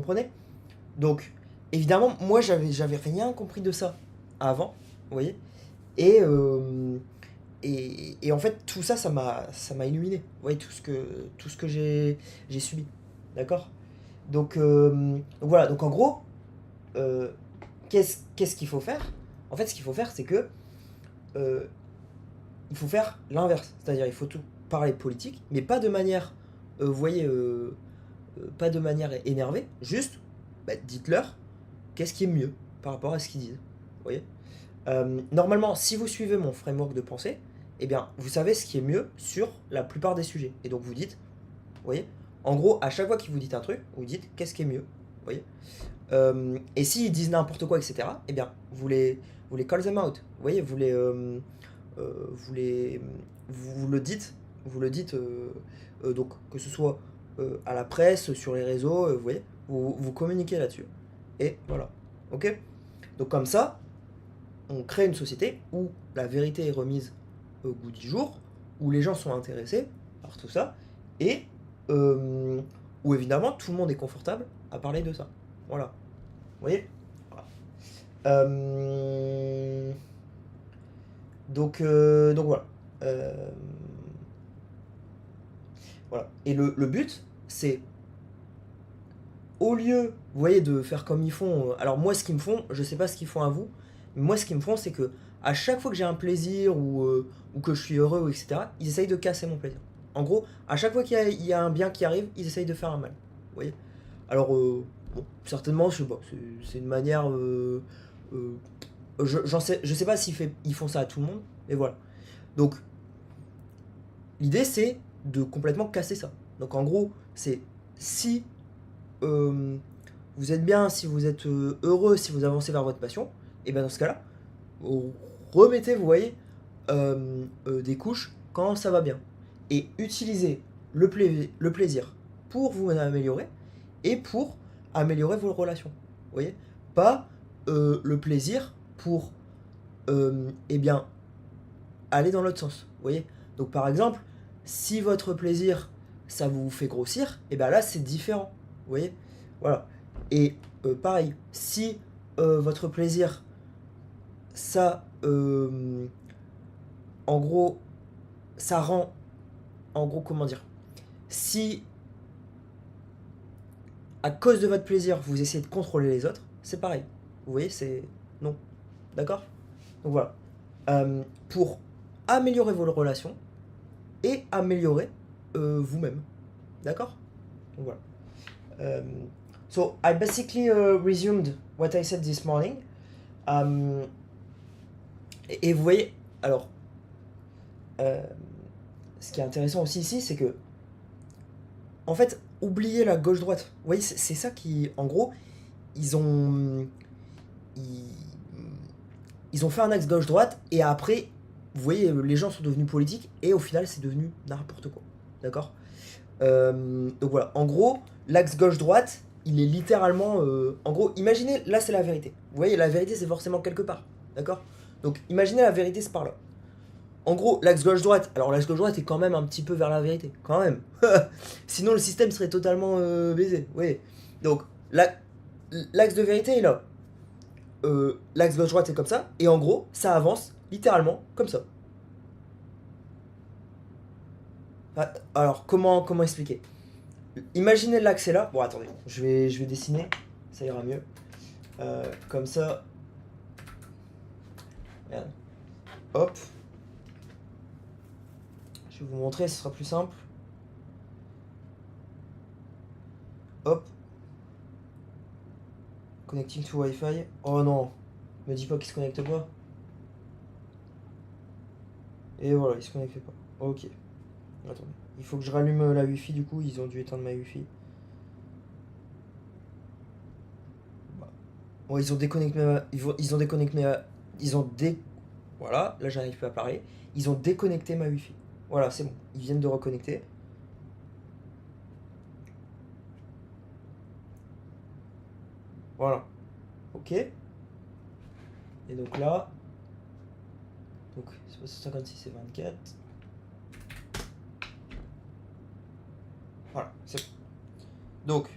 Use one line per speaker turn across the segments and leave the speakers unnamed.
comprenez? Donc, évidemment, moi, j'avais rien compris de ça avant, vous voyez? Et, et en fait, tout ça, ça m'a illuminé. Vous voyez, tout ce que j'ai subi. D'accord? Donc voilà, donc en gros, euh, qu'est-ce qu'il faut faire? En fait, ce qu'il faut faire, c'est que euh, il faut faire l'inverse. C'est-à-dire, il faut tout parler politique, mais pas de manière, vous voyez, pas de manière énervée. Juste, bah, dites-leur qu'est-ce qui est mieux par rapport à ce qu'ils disent. Vous voyez? Normalement, si vous suivez mon framework de pensée, eh bien, vous savez ce qui est mieux sur la plupart des sujets. Et donc, vous dites, vous voyez, en gros, à chaque fois que vous dites un truc, vous dites qu'est-ce qui est mieux. Vous voyez? Et s'ils disent n'importe quoi, etc., eh bien, vous les call them out. Vous voyez, vous les, vous le dites, donc que ce soit à la presse, sur les réseaux, vous voyez, vous communiquez là-dessus. Et voilà, ok? Donc comme ça, on crée une société où la vérité est remise au goût du jour, où les gens sont intéressés par tout ça, et où évidemment tout le monde est confortable à parler de ça. Voilà, vous voyez? Voilà. Euh, donc voilà. Euh, voilà. Et le but, c'est au lieu, vous voyez, de faire comme ils font. Alors moi, ce qu'ils me font, je sais pas ce qu'ils font à vous, mais moi, ce qu'ils me font, c'est que à chaque fois que j'ai un plaisir ou que je suis heureux, ou etc., ils essayent de casser mon plaisir. En gros, à chaque fois qu'il y a un bien qui arrive, ils essayent de faire un mal. Vous voyez? Alors, bon, certainement, je sais pas, c'est une manière. Euh, je sais pas ils font ça à tout le monde, mais voilà. Donc, l'idée, c'est de complètement casser ça. Donc, en gros, c'est si euh, vous êtes bien, si vous êtes heureux, si vous avancez vers votre passion, et bien dans ce cas-là, remettez, vous voyez, des couches quand ça va bien. Et utilisez le plaisir pour vous améliorer et pour améliorer vos relations. Vous voyez? Pas le plaisir pour, eh bien, aller dans l'autre sens. Vous voyez? Donc par exemple, si votre plaisir, ça vous fait grossir, et bien là, c'est différent. Vous voyez? Voilà. Et pareil, si votre plaisir, ça, en gros, ça rend, en gros, comment dire? Si, à cause de votre plaisir, vous essayez de contrôler les autres, c'est pareil. Vous voyez? C'est... Non. D'accord? Donc voilà. Pour améliorer vos relations et améliorer vous-même. D'accord? Donc voilà. So I basically resumed what I said this morning. Um, et vous voyez, alors, euh, ce qui est intéressant aussi ici, c'est que, en fait, oubliez la gauche-droite. Vous voyez, c'est ça qui, en gros, ils ont, ils, ils ont fait un axe gauche-droite et après, vous voyez, les gens sont devenus politiques et au final, c'est devenu n'importe quoi. D'accord? Donc voilà, en gros, l'axe gauche-droite, il est littéralement... en gros, imaginez, là c'est la vérité. Vous voyez, la vérité c'est forcément quelque part. D'accord? Donc imaginez la vérité c'est par là. En gros, l'axe gauche-droite, alors l'axe gauche-droite est quand même un petit peu vers la vérité. Quand même. Sinon le système serait totalement baisé. Vous voyez? Donc l'axe de vérité est là. L'axe gauche-droite est comme ça. Et en gros, ça avance littéralement comme ça. Ah, alors comment expliquer? Imaginez l'axe est là. Bon, attendez, je vais dessiner, ça ira mieux. Comme ça. Regarde. Hop. Je vais vous montrer, ce sera plus simple. Hop. Connecting to Wi-Fi. Oh non, me dis pas qu'il se connecte pas. Et voilà, il se connecte pas. Ok. Attendez. Il faut que je rallume la Wi-Fi, du coup, ils ont dû éteindre ma Wi-Fi. Bah. Bon, ils ont déconnecté ma... Ils ont déconnecté ma... Ils ont dé... Voilà, là j'arrive plus à parler. Ils ont déconnecté ma Wi-Fi. Voilà, c'est bon. Ils viennent de reconnecter. Voilà. Ok. Et donc là... Donc, c'est pas 56, c'est 24. Voilà, c'est bon. Donc,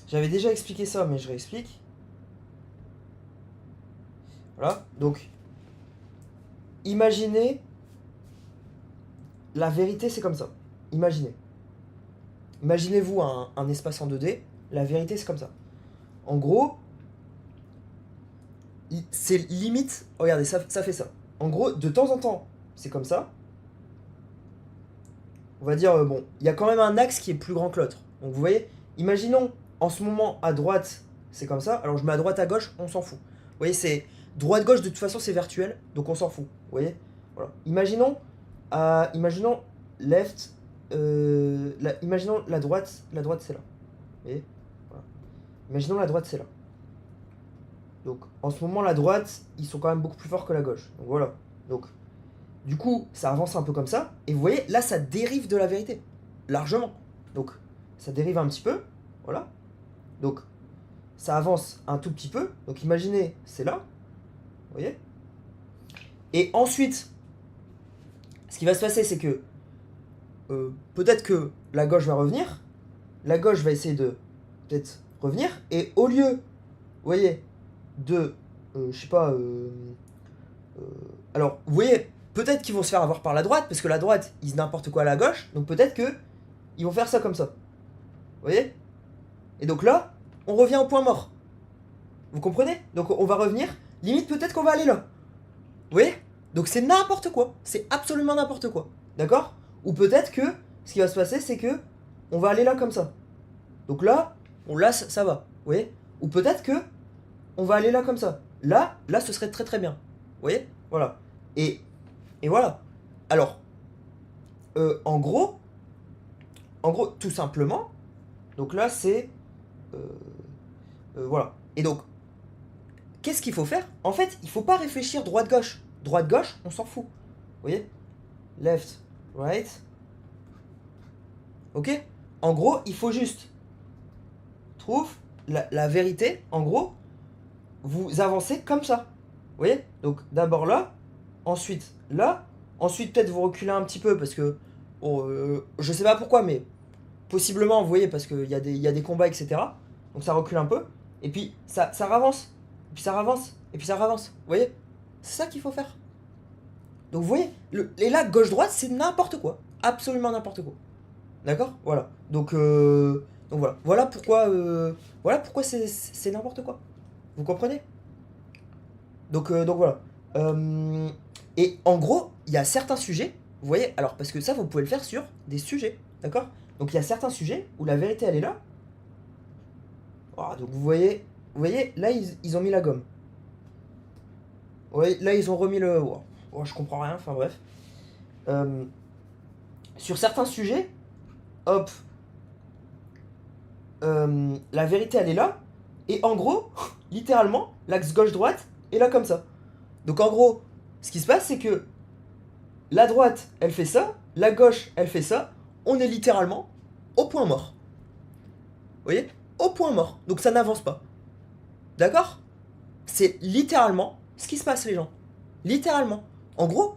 J'avais déjà expliqué ça, mais je réexplique. Voilà, donc, imaginez, la vérité c'est comme ça. Imaginez. Imaginez-vous un espace en 2D, la vérité c'est comme ça. En gros, c'est limite, regardez, ça fait ça. En gros, de temps en temps, c'est comme ça. On va dire, bon, il y a quand même un axe qui est plus grand que l'autre. Donc vous voyez, imaginons, en ce moment, à droite, c'est comme ça. Alors je mets à droite, à gauche, on s'en fout. Vous voyez, c'est droite-gauche, de toute façon, c'est virtuel, donc on s'en fout. Vous voyez, voilà. Imaginons left, imaginons la droite c'est là. Vous voyez, voilà. Imaginons la droite c'est là. Donc en ce moment la droite, ils sont quand même beaucoup plus forts que la gauche. Donc voilà. Donc du coup, ça avance un peu comme ça. Et vous voyez, là ça dérive de la vérité. Largement. Donc ça dérive un petit peu. Voilà. Donc ça avance un tout petit peu. Donc imaginez, c'est là. Vous voyez. Et ensuite, ce qui va se passer, c'est que peut-être que la gauche va revenir. La gauche va essayer de peut-être revenir. Et au lieu, vous voyez, de, je sais pas, alors, vous voyez, peut-être qu'ils vont se faire avoir par la droite, parce que la droite, ils disent n'importe quoi à la gauche, donc peut-être que ils vont faire ça comme ça. Vous voyez. Et donc là, on revient au point mort. Vous comprenez. Donc on va revenir, limite peut-être qu'on va aller là. Vous voyez. Donc c'est n'importe quoi, c'est absolument n'importe quoi. D'accord. Ou peut-être que, ce qui va se passer, c'est que on va aller là comme ça. Donc là, ça va. Vous voyez. Ou peut-être que on va aller là comme ça. Là, ce serait très très bien. Vous voyez. Voilà. Et voilà. Alors, en gros, tout simplement, donc là c'est, euh, voilà. Et donc, qu'est-ce qu'il faut faire? En fait, il faut pas réfléchir droite-gauche. Droite-gauche, on s'en fout. Vous voyez? Left, right. Ok? En gros, il faut juste trouve la vérité. En gros, vous avancez comme ça. Vous voyez? Donc d'abord là, ensuite là, ensuite peut-être vous reculez un petit peu parce que, bon, je sais pas pourquoi, mais possiblement, vous voyez, parce qu'il y a des combats, etc. Donc ça recule un peu, et puis ça ravance, et puis ça ravance, et puis ça ravance. Vous voyez? C'est ça qu'il faut faire. Donc vous voyez, et là, gauche-droite, c'est n'importe quoi. Absolument n'importe quoi. D'accord. Voilà. Donc voilà. Voilà pourquoi c'est n'importe quoi. Vous comprenez? Donc voilà. Euh, et en gros, il y a certains sujets, vous voyez, alors parce que ça, vous pouvez le faire sur des sujets, d'accord. Donc il y a certains sujets où la vérité, elle est là. Oh, donc vous voyez, là, ils ont mis la gomme. Vous voyez, là, ils ont remis le... Oh, je comprends rien, enfin bref. Euh, sur certains sujets, hop, la vérité, elle est là. Et en gros, littéralement, l'axe gauche-droite est là comme ça. Donc en gros, ce qui se passe, c'est que la droite, elle fait ça, la gauche, elle fait ça. On est littéralement au point mort. Vous voyez? Au point mort. Donc ça n'avance pas. D'accord? C'est littéralement ce qui se passe, les gens. Littéralement. En gros,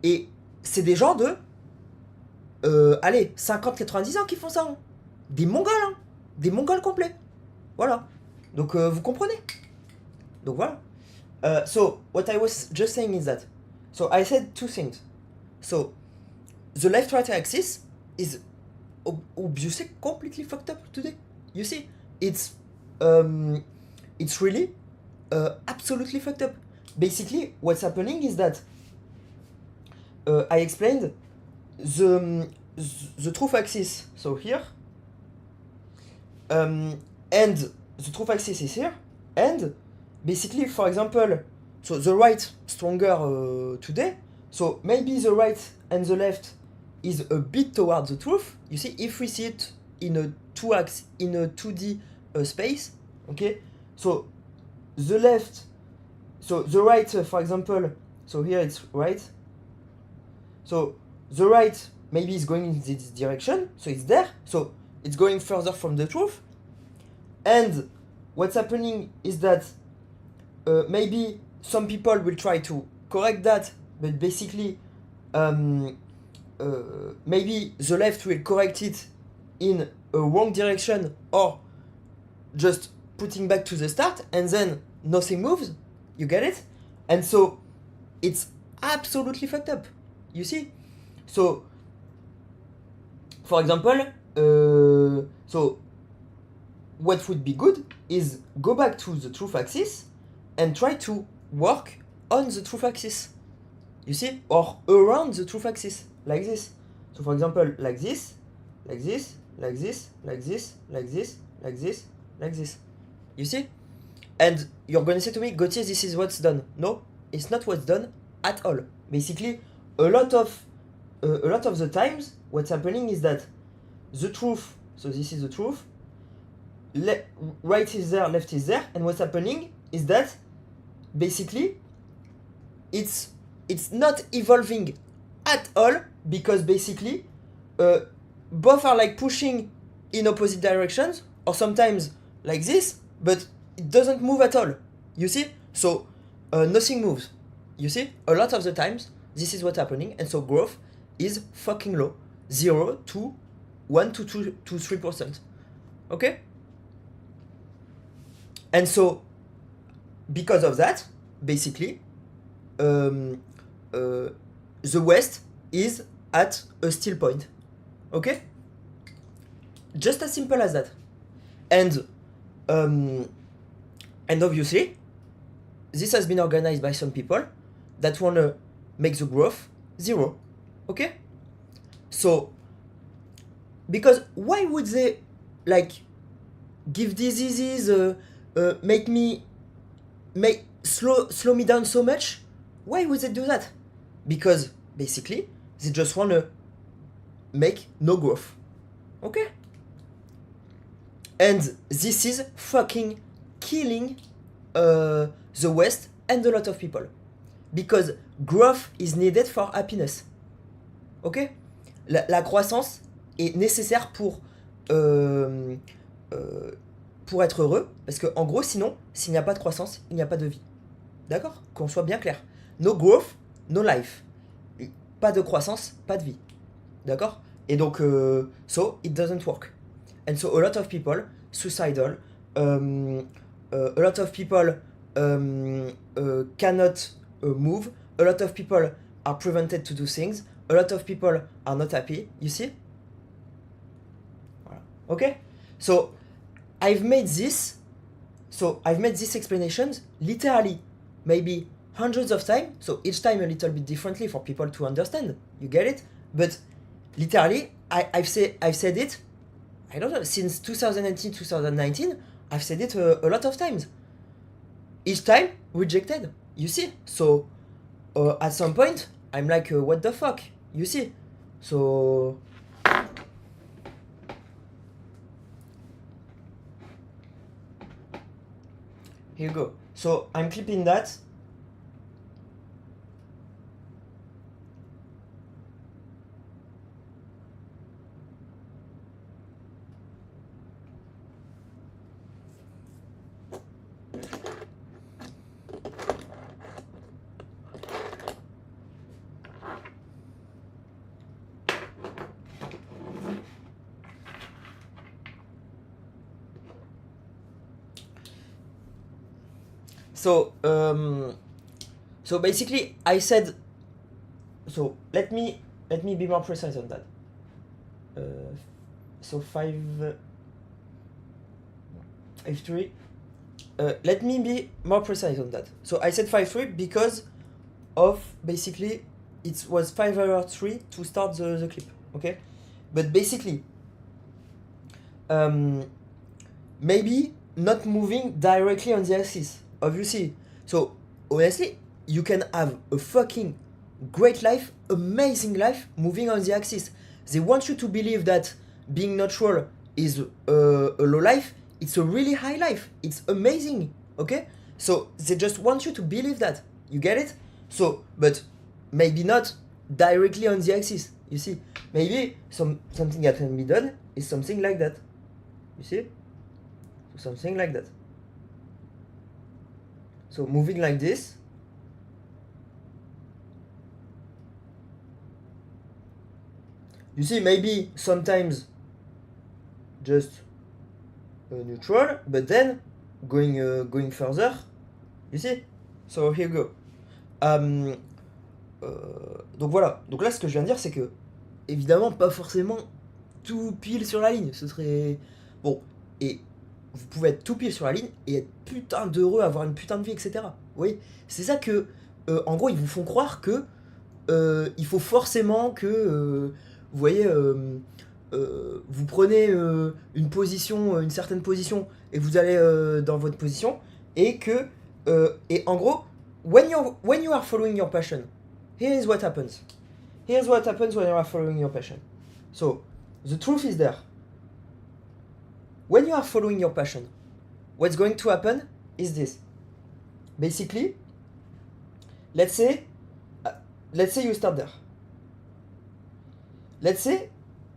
et c'est des gens de, allez, 50-90 ans qui font ça. Hein. Des Mongols, hein. Des Mongols complets. Voilà. Donc vous comprenez? Donc voilà. So, what I was just saying is that, so I said two things. So, the left-right axis is obviously completely fucked up today. You see, it's really absolutely fucked up. Basically, what's happening is that I explained the truth axis. So here, and the truth axis is here, and basically, for example, so the right stronger today. So maybe the right and the left is a bit towards the truth. You see, if we see it in a 2D space, okay. So the left, so the right, for example, so here it's right. So the right maybe is going in this direction, so it's there. So it's going further from the truth. And what's happening is that maybe some people will try to correct that, but basically maybe the left will correct it in a wrong direction, or just putting back to the start, and then nothing moves. You get it? And so it's absolutely fucked up. You see? So, for example, so what would be good is go back to the truth axis and try to work on the truth axis. You see? Or around the truth axis, like this. So for example, like this, like this, like this, like this, like this, like this, like this. You see? And you're gonna say to me, Gauthier, this is what's done. No, it's not what's done at all. Basically, a lot of the times, what's happening is that the truth, so this is the truth, right is there, left is there, and what's happening is that basically it's not evolving at all, because basically both are like pushing in opposite directions, or sometimes like this, but it doesn't move at all. You see? So nothing moves. You see? A lot of the times this is what's happening, and so growth is fucking low. 0 to 1 to 2 to 3%. Okay? And so because of that, basically the West is at a still point. Okay? Just as simple as that. And obviously, this has been organized by some people that want to make the growth 0. Okay? So, because why would they, like, give diseases, slow me down so much? Why would they do that? Because basically they just want to make no growth. Okay? And this is fucking killing the West and a lot of people, because growth is needed for happiness. Ok? La croissance est nécessaire pour être heureux, parce que en gros, sinon, s'il n'y a pas de croissance, il n'y a pas de vie. D'accord? Qu'on soit bien clair. No growth, no life. Pas de croissance, pas de vie. D'accord? Et donc, so it doesn't work. And so a lot of people suicidal, a lot of people cannot move, a lot of people are prevented to do things, a lot of people are not happy. You see? Voilà. Okay? So I've made these explanations literally maybe hundreds of times, so each time a little bit differently for people to understand. You get it? But literally, I've said it, I don't know, since 2018, 2019, I've said it a lot of times. Each time, rejected. You see? So, at some point, I'm like, what the fuck? You see? So... Here you go. So, I'm clipping that. So basically, I said. So let me be more precise on that. So 5-3. Let me be more precise on that. So I said 5-3 because of basically it was 5-3 to start the clip. Okay, but basically, maybe not moving directly on the axis. Obviously. So honestly, you can have a fucking great life, amazing life, moving on the axis. They want you to believe that being neutral is a low life. It's a really high life. It's amazing. Okay? So they just want you to believe that. You get it? So, but maybe not directly on the axis. You see? Maybe something that can be done is something like that. You see? So something like that. So moving like this. You see, maybe sometimes just neutral, but then going further, you see? So here you go. Donc voilà. Donc là, ce que je viens de dire, c'est que, évidemment, pas forcément tout pile sur la ligne. Ce serait. Bon. Et vous pouvez être tout pile sur la ligne et être putain d'heureux, avoir une putain de vie, etc. Vous voyez? C'est ça que. En gros, ils vous font croire que. Il faut forcément que. Vous voyez. Vous prenez une position, une certaine position, et vous allez dans votre position, et que. Et en gros, when you are following your passion, here is what happens. Here's what happens when you are following your passion. So, the truth is there. When you are following your passion, what's going to happen is this. Basically, let's say you start there. Let's say,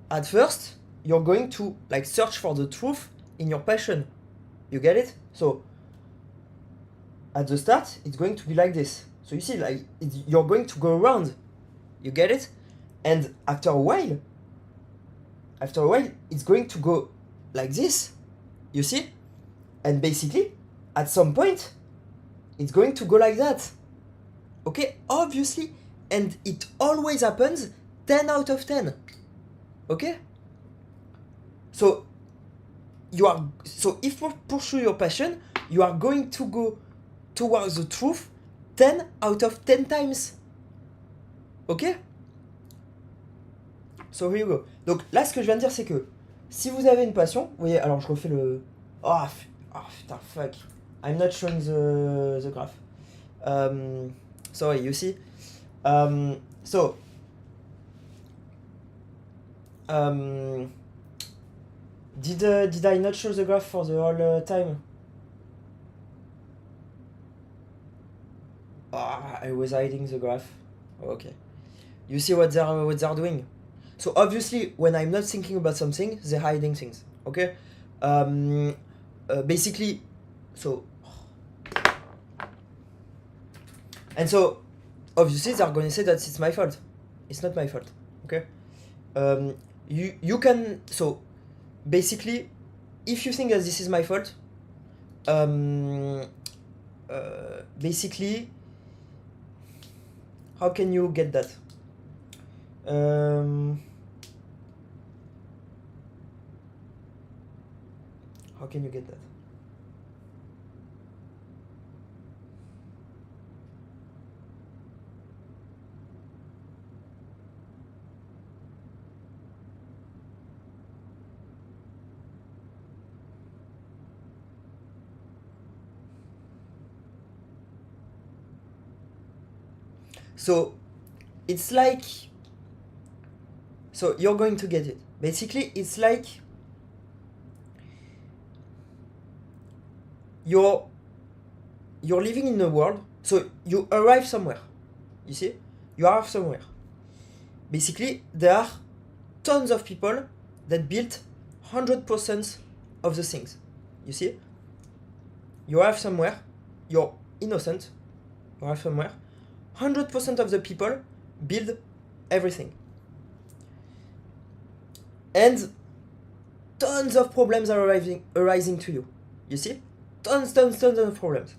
at first, you're going to like search for the truth in your passion. You get it? So, at the start, it's going to be like this. So you see, like you're going to go around. You get it? And after a while, it's going to go like this. You see? And basically, at some point, it's going to go like that. Okay? Obviously. And it always happens 10 out of 10. Okay? So if you pursue your passion, you are going to go towards the truth 10 out of 10 times. Ok? So here you go. Donc là, ce que je viens de dire, c'est que si vous avez une passion, vous voyez, alors je refais le. Oh putain, fuck. I'm not showing the graph. Sorry, you see? So. Did I not show the graph for the whole time? I was hiding the graph. Okay. You see what they're doing? So obviously, when I'm not thinking about something, they're hiding things. Okay? Basically, so. And so, obviously, they're going to say that it's my fault. It's not my fault. Okay? You can. So, basically, if you think that this is my fault, basically, how can you get that? How can you get that? So, it's like. So, you're going to get it. Basically, it's like. You're living in a world. So, you arrive somewhere. You see? You arrive somewhere. Basically, there are tons of people that built 100% of the things. You see? You arrive somewhere. You're innocent. You arrive somewhere. 100% of the people build everything. And tons of problems are arising to you. You see? Tons of problems.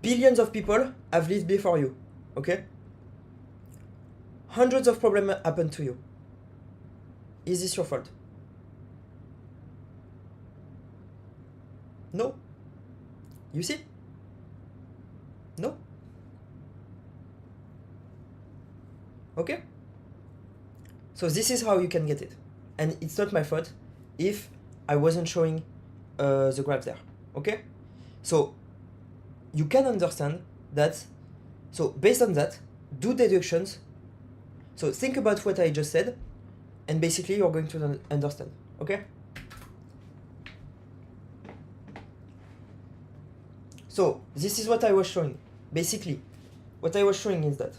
Billions of people have lived before you. Okay? Hundreds of problems happen to you. Is this your fault? No. You see? No. Okay? So this is how you can get it. And it's not my fault if I wasn't showing the graph there. Okay? So you can understand that. So based on that, do deductions. So think about what I just said, and basically you're going to understand. Okay? So this is what I was showing. Basically, what I was showing is that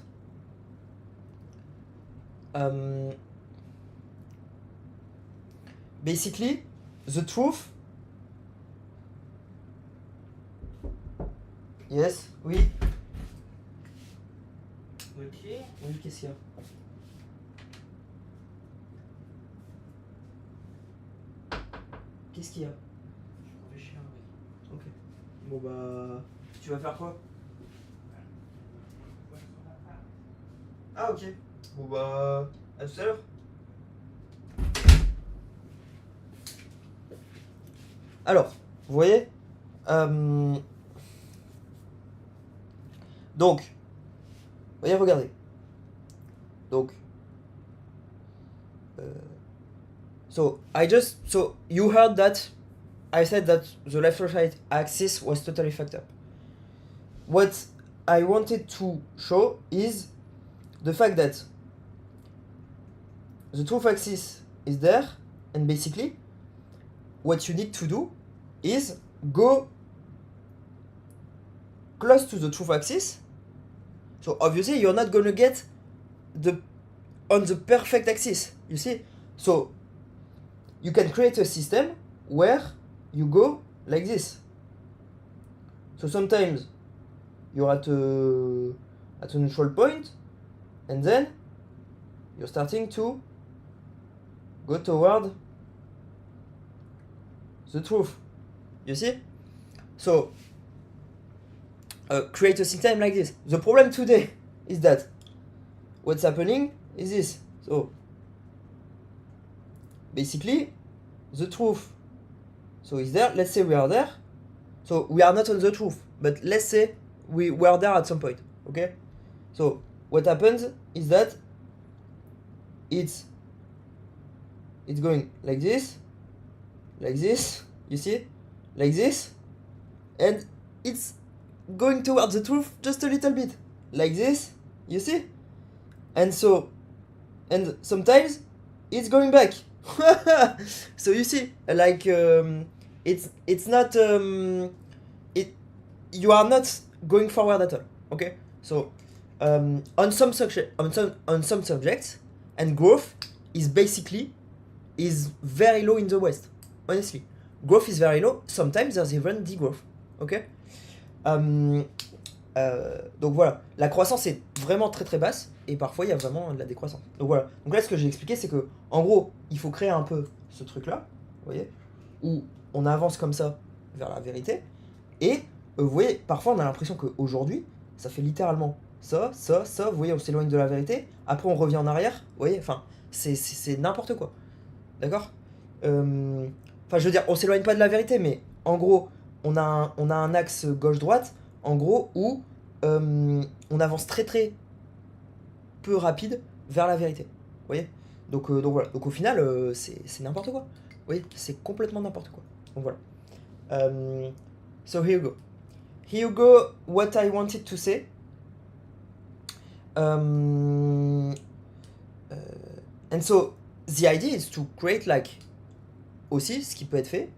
basically the truth. Yes, oui. Ok. Oui, qu'est-ce qu'il y a? Qu'est-ce qu'il y a?
Je réfléchis à un mec.
Ok. Bon bah... Tu vas faire quoi? Ah ok. Bon bah... À tout à l'heure. Alors, vous voyez donc, vous voyez, regardez. Donc, so you heard that I said that the left right axis was totally fucked up. What I wanted to show is the fact that the truth axis is there, and basically what you need to do is go close to the truth axis. So obviously you're not gonna get on the perfect axis, you see? So you can create a system where you go like this. So sometimes you're at a neutral point, and then you're starting to go toward the truth. You see? So create a system like this. The problem today is that what's happening is this. So basically the truth so is there. Let's say we are there. So we are not on the truth, but let's say we were there at some point. Okay? So what happens is that it's going like this, you see, like this, and it's going towards the truth just a little bit, like this, you see, and sometimes it's going back. So you see, like it's not you are not going forward at all. Okay, so on some subjects, and growth is very low in the West. Honestly, growth is very low. Sometimes there's even degrowth. Ok. Donc voilà, la croissance est vraiment très très basse et parfois il y a vraiment de la décroissance. Donc voilà. Donc là, ce que j'ai expliqué, c'est que en gros, il faut créer un peu ce truc-là, vous voyez, où on avance comme ça vers la vérité. Et vous voyez, parfois on a l'impression qu'aujourd'hui, ça fait littéralement ça. Vous voyez, on s'éloigne de la vérité. Après, on revient en arrière. Vous voyez, enfin, c'est n'importe quoi. D'accord. Enfin, je veux dire, on s'éloigne pas de la vérité, mais en gros, on a un axe gauche-droite, en gros, où on avance très très peu rapide vers la vérité. Vous voyez. Donc voilà. Donc au final, c'est n'importe quoi. Vous voyez, c'est complètement n'importe quoi. Donc voilà. So here you go. Here you go, what I wanted to say. And so, the idea is to create like... Aussi, ce qui peut être fait,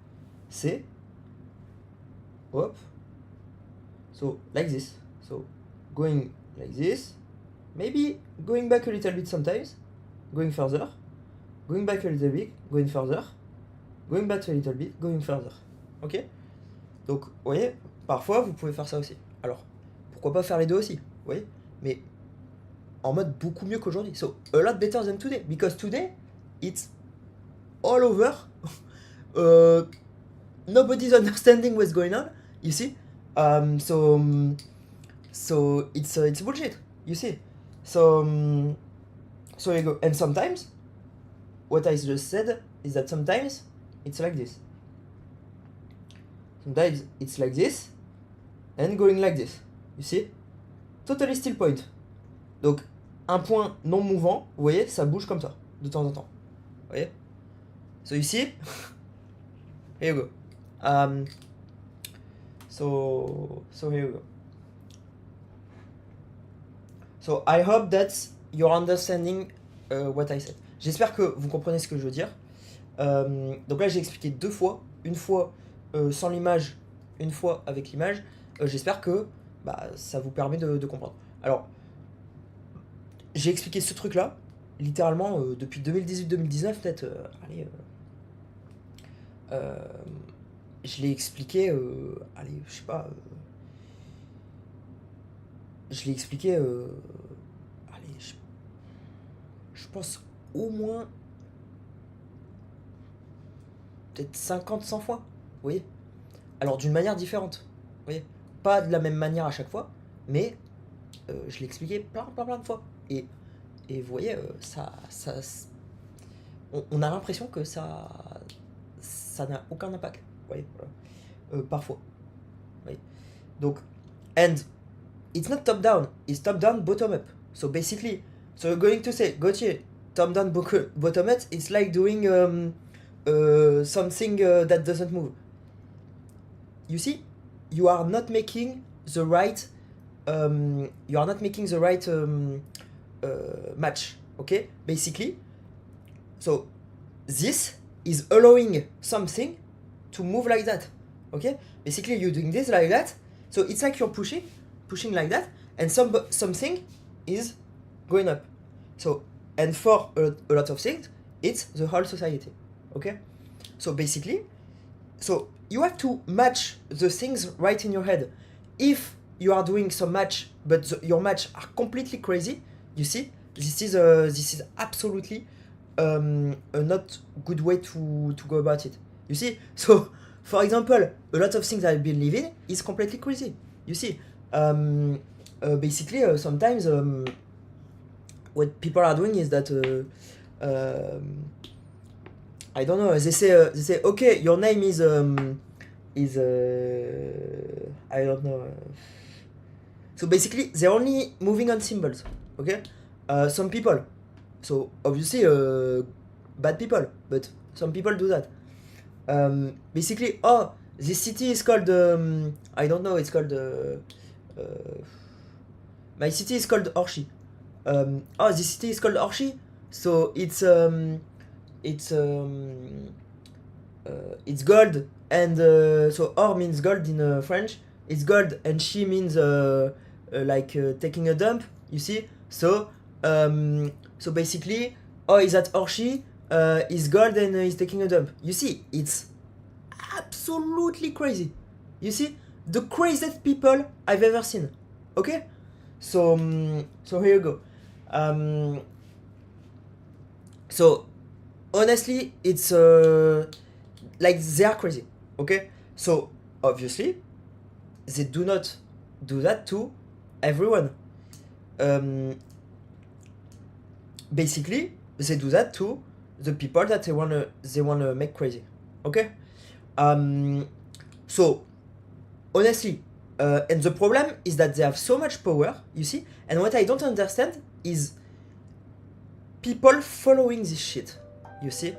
c'est... Hop. So, like this. So, going like this. Maybe going back a little bit sometimes. Going further. Going back a little bit. Going further. Going back a little bit. Going further. Ok. Donc, vous voyez, parfois, vous pouvez faire ça aussi. Alors, pourquoi pas faire les deux aussi, vous voyez. Mais en mode beaucoup mieux qu'aujourd'hui. So, a lot better than today. Because today, it's all over. Nobody's understanding what's going on, you see. So it's bullshit, you see. So you go. And sometimes, what I just said is that sometimes it's like this. Sometimes it's like this, and going like this, you see. Totally still point. Donc, un point non mouvant, vous voyez, ça bouge comme ça, de temps en temps. Vous voyez. So you see. Here you go. So here you go. So I hope that you're understanding what I said. J'espère que vous comprenez ce que je veux dire. Donc là, j'ai expliqué deux fois. Une fois sans l'image, une fois avec l'image. J'espère que ça vous permet de comprendre. Alors, j'ai expliqué ce truc-là, littéralement, depuis 2018-2019, peut-être. Je l'ai expliqué, je sais pas. Je l'ai expliqué, je pense au moins peut-être 50, 100 fois, vous voyez. Alors d'une manière différente, vous voyez. Pas de la même manière à chaque fois, mais je l'ai expliqué plein de fois. Et vous voyez, on a l'impression que ça n'a aucun impact, vous voyez, voilà. Parfois, vous voyez. Donc, and it's not top down, it's top down, bottom up. So basically, so you're going to say, Gauthier, top down, bottom up, it's like doing something that doesn't move. You see, you are not making the right match, okay? Basically, so this is allowing something to move like that, okay? Basically, you're doing this like that, so it's like you're pushing like that, and something is going up. So, and for a lot of things, it's the whole society, okay? So basically, so you have to match the things right in your head. If you are doing some match, but your match are completely crazy, you see, this is absolutely a not good way to go about it. You see, so for example, a lot of things I believe in is completely crazy. You see, basically sometimes what people are doing is that I don't know. They say okay, your name is I don't know. So basically, they're only moving on symbols. Okay, some people. So obviously, bad people, but some people do that. Basically, oh, this city is called I don't know. It's called my city is called Orchi. Oh, this city is called Orchi. So it's gold, and so or means gold in French. It's gold, and she means like taking a dump. You see, so basically, oh, is that Orchi? Is gold and is taking a dump. You see, it's absolutely crazy. You see, the craziest people I've ever seen. Okay, so here you go. So honestly, it's like they are crazy. Okay, so obviously they do not do that to everyone. Basically, they do that to the people that they wanna make crazy. Okay, so honestly, and the problem is that they have so much power. You see, and what I don't understand is people following this shit. You see,